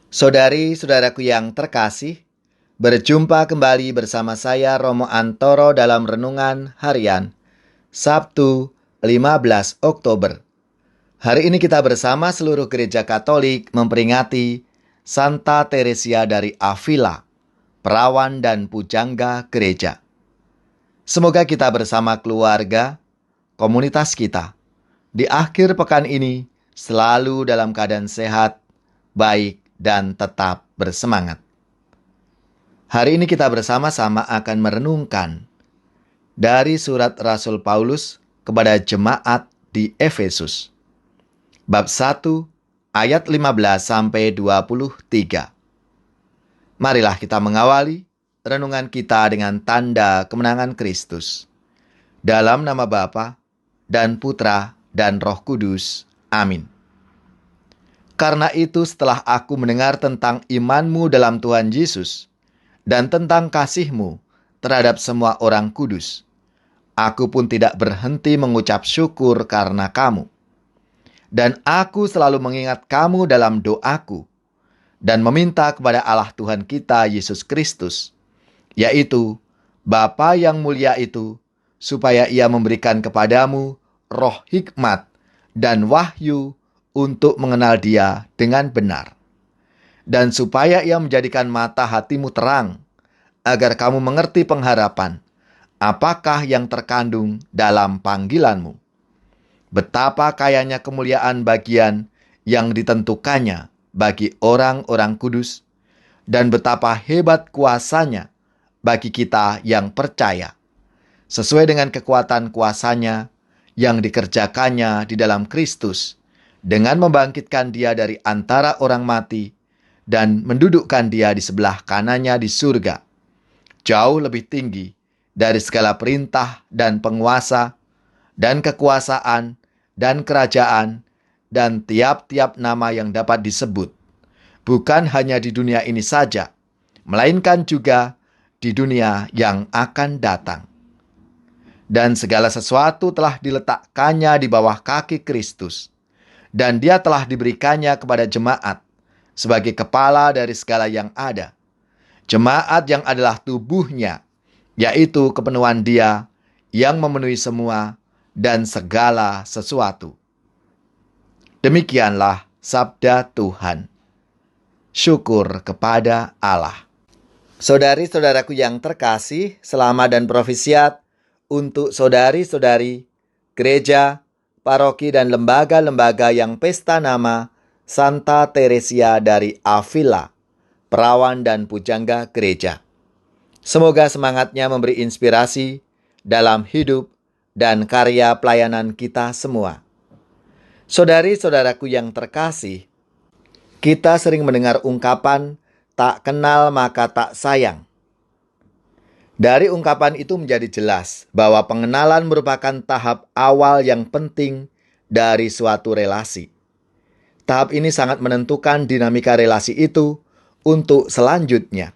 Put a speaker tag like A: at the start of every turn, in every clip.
A: Saudari-saudaraku yang terkasih, berjumpa kembali bersama saya Romo Antoro dalam Renungan Harian, Sabtu 15 Oktober. Hari ini kita bersama seluruh gereja Katolik memperingati Santa Teresia dari Avila, perawan dan pujangga gereja. Semoga kita bersama keluarga, komunitas kita, di akhir pekan ini selalu dalam keadaan sehat, baik, dan tetap bersemangat. Hari ini kita bersama-sama akan merenungkan dari surat Rasul Paulus kepada jemaat di Efesus. Bab 1 ayat 15 sampai 23. Marilah kita mengawali renungan kita dengan tanda kemenangan Kristus. Dalam nama Bapa dan Putra dan Roh Kudus. Amin. Karena itu setelah aku mendengar tentang imanmu dalam Tuhan Yesus dan tentang kasihmu terhadap semua orang kudus, aku pun tidak berhenti mengucap syukur karena kamu. Dan aku selalu mengingat kamu dalam doaku dan meminta kepada Allah Tuhan kita Yesus Kristus, yaitu Bapa yang mulia itu, supaya Ia memberikan kepadamu roh hikmat dan wahyu untuk mengenal Dia dengan benar, dan supaya Ia menjadikan mata hatimu terang, agar kamu mengerti pengharapan, apakah yang terkandung dalam panggilanmu, betapa kayanya kemuliaan bagian yang ditentukannya bagi orang-orang kudus, dan betapa hebat kuasanya bagi kita yang percaya, sesuai dengan kekuatan kuasanya yang dikerjakannya di dalam Kristus, dengan membangkitkan Dia dari antara orang mati dan mendudukkan Dia di sebelah kanannya di surga, jauh lebih tinggi dari segala perintah dan penguasa dan kekuasaan dan kerajaan dan tiap-tiap nama yang dapat disebut, bukan hanya di dunia ini saja, melainkan juga di dunia yang akan datang. Dan segala sesuatu telah diletakkannya di bawah kaki Kristus, dan Dia telah diberikannya kepada jemaat sebagai kepala dari segala yang ada. Jemaat yang adalah tubuhnya, yaitu kepenuhan Dia yang memenuhi semua dan segala sesuatu. Demikianlah sabda Tuhan. Syukur kepada Allah. Saudari-saudaraku yang terkasih, selamat dan profisiat untuk saudari-saudari gereja, paroki dan lembaga-lembaga yang pesta nama Santa Teresia dari Avila, perawan dan pujangga gereja. Semoga semangatnya memberi inspirasi dalam hidup dan karya pelayanan kita semua. Saudari-saudaraku yang terkasih, kita sering mendengar ungkapan tak kenal maka tak sayang. Dari ungkapan itu menjadi jelas bahwa pengenalan merupakan tahap awal yang penting dari suatu relasi. Tahap ini sangat menentukan dinamika relasi itu untuk selanjutnya.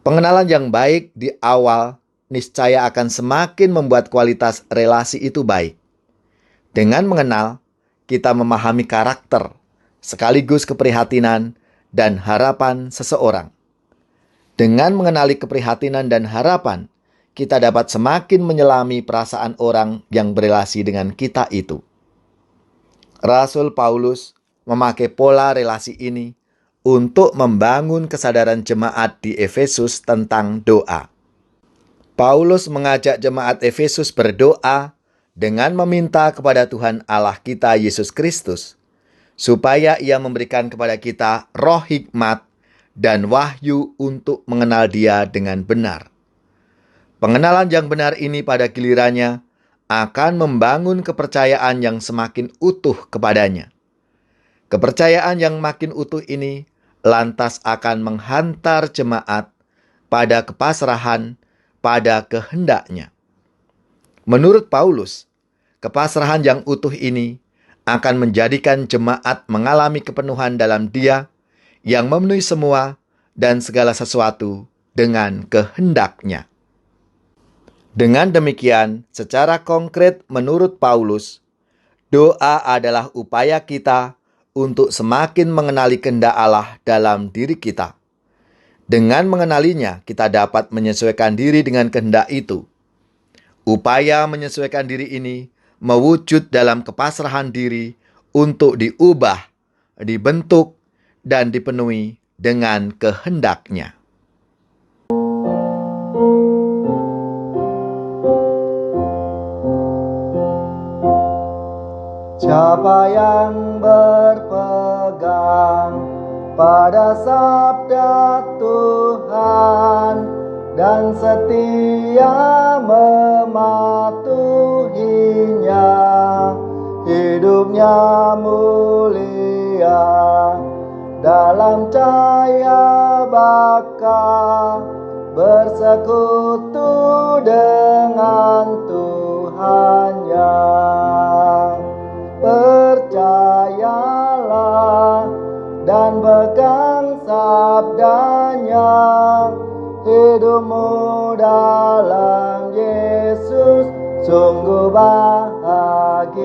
A: Pengenalan yang baik di awal niscaya akan semakin membuat kualitas relasi itu baik. Dengan mengenal, kita memahami karakter, sekaligus keprihatinan dan harapan seseorang. Dengan mengenali keprihatinan dan harapan, kita dapat semakin menyelami perasaan orang yang berelasi dengan kita itu. Rasul Paulus memakai pola relasi ini untuk membangun kesadaran jemaat di Efesus tentang doa. Paulus mengajak jemaat Efesus berdoa dengan meminta kepada Tuhan Allah kita Yesus Kristus, supaya Ia memberikan kepada kita roh hikmat dan wahyu untuk mengenal Dia dengan benar. Pengenalan yang benar ini pada gilirannya akan membangun kepercayaan yang semakin utuh kepadanya. Kepercayaan yang makin utuh ini lantas akan menghantar jemaat pada kepasrahan pada kehendaknya. Menurut Paulus, kepasrahan yang utuh ini akan menjadikan jemaat mengalami kepenuhan dalam Dia yang memenuhi semua dan segala sesuatu dengan kehendaknya. Dengan demikian, secara konkret menurut Paulus, doa adalah upaya kita untuk semakin mengenali kehendak Allah dalam diri kita. Dengan mengenalinya, kita dapat menyesuaikan diri dengan kehendak itu. Upaya menyesuaikan diri ini mewujud dalam kepasrahan diri untuk diubah, dibentuk, dan dipenuhi dengan kehendaknya.
B: Siapa yang berpegang pada sabda Tuhan dan setia mematuhinya, hidupnya mulia dalam cahaya baka, bersekutu dengan Tuhannya. Percayalah dan pegang sabdanya, hidupmu dalam Yesus sungguh bahagia.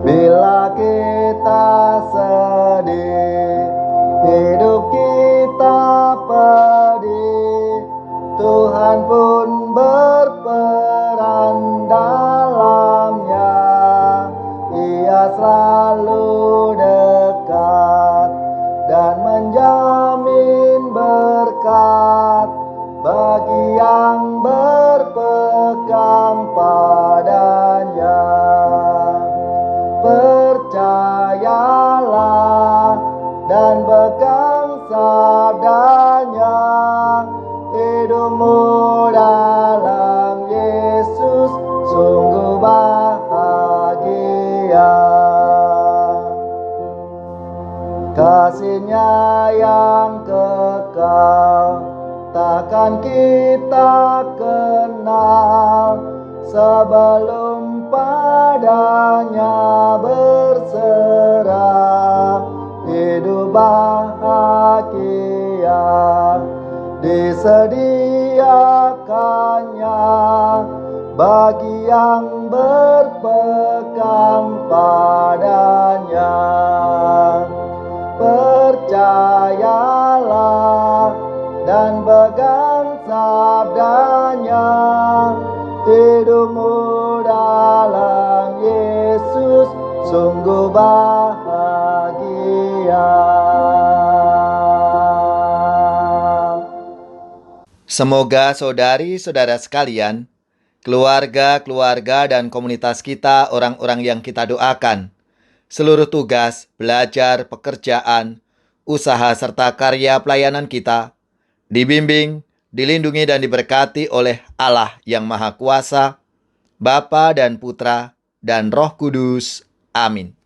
B: Bila kita sedih, hidup kita pedih, Tuhan pun berperan dalamnya. Ia selalu dekat dan menjamin berkat bagi yang berpegang padanya. Percayalah dan pegang sabdanya, hidupmu dalam Yesus sungguh bahagia. Kasih-Nya yang kekal takkan kita kenal sebelum padanya berserah. Hidup bahagia disediakannya bagi yang berpegang padanya. Percayalah dan pegang sabdanya, hidupmu dalam Yesus sungguh bahagia.
A: Semoga saudari-saudara sekalian, keluarga-keluarga dan komunitas kita, orang-orang yang kita doakan, seluruh tugas, belajar, pekerjaan, usaha serta karya pelayanan kita, dibimbing, dilindungi dan diberkati oleh Allah yang Maha Kuasa, Bapa dan Putra dan Roh Kudus. Amin.